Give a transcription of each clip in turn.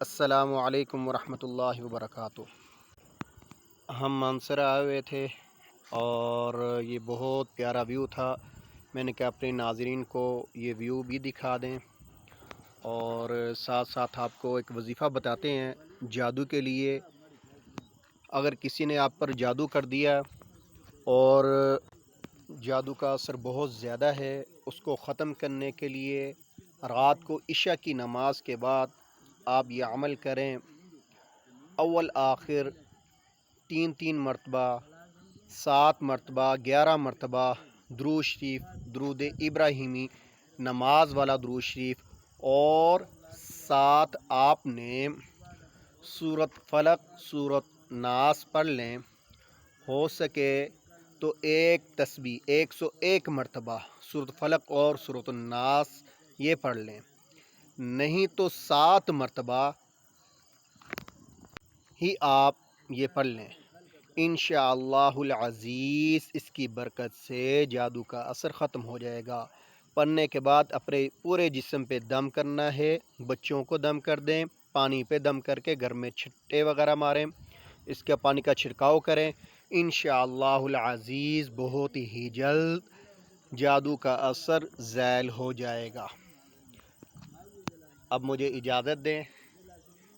السلام علیکم ورحمۃ اللہ وبرکاتہ۔ ہم مانسر آئے ہوئے تھے اور یہ بہت پیارا ویو تھا۔ میں نے کہا اپنے ناظرین کو یہ ویو بھی دکھا دیں اور ساتھ ساتھ آپ کو ایک وظیفہ بتاتے ہیں جادو کے لیے۔ اگر کسی نے آپ پر جادو کر دیا اور جادو کا اثر بہت زیادہ ہے، اس کو ختم کرنے کے لیے رات کو عشاء کی نماز کے بعد آپ یہ عمل کریں۔ اول آخر 3 مرتبہ، 7 مرتبہ، 11 مرتبہ درود شریف، درود ابراہیمی، نماز والا درود شریف، اور ساتھ آپ نے سورۃ فلق، سورۃ ناس پڑھ لیں۔ ہو سکے تو ایک تسبیح 101 مرتبہ سورۃ فلق اور سورۃ الناس یہ پڑھ لیں، نہیں تو 7 مرتبہ ہی آپ یہ پڑھ لیں۔ انشاءاللہ العزیز اس کی برکت سے جادو کا اثر ختم ہو جائے گا۔ پڑھنے کے بعد اپنے پورے جسم پہ دم کرنا ہے، بچوں کو دم کر دیں، پانی پہ دم کر کے گھر میں چھٹے وغیرہ ماریں، اس کے پانی کا چھڑکاؤ کریں۔ انشاءاللہ العزیز بہت ہی جلد جادو کا اثر زائل ہو جائے گا۔ اب مجھے اجازت دیں،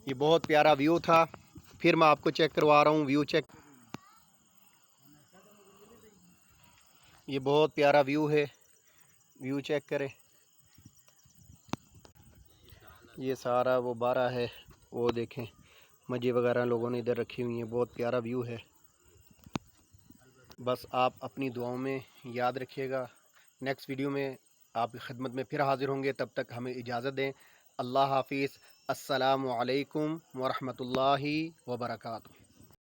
یہ بہت پیارا ویو تھا، پھر میں آپ کو چیک کروا رہا ہوں ویو چیک۔ یہ بہت پیارا ویو ہے، ویو چیک کریں۔ یہ سارا وہ بارہ ہے، وہ دیکھیں مجھے وغیرہ لوگوں نے ادھر رکھی ہوئی ہیں، بہت پیارا ویو ہے۔ بس آپ اپنی دعاؤں میں یاد رکھیے گا۔ نیکسٹ ویڈیو میں آپ کی خدمت میں پھر حاضر ہوں گے، تب تک ہمیں اجازت دیں۔ اللہ حافظ۔ السلام علیکم ورحمۃ اللہ وبرکاتہ۔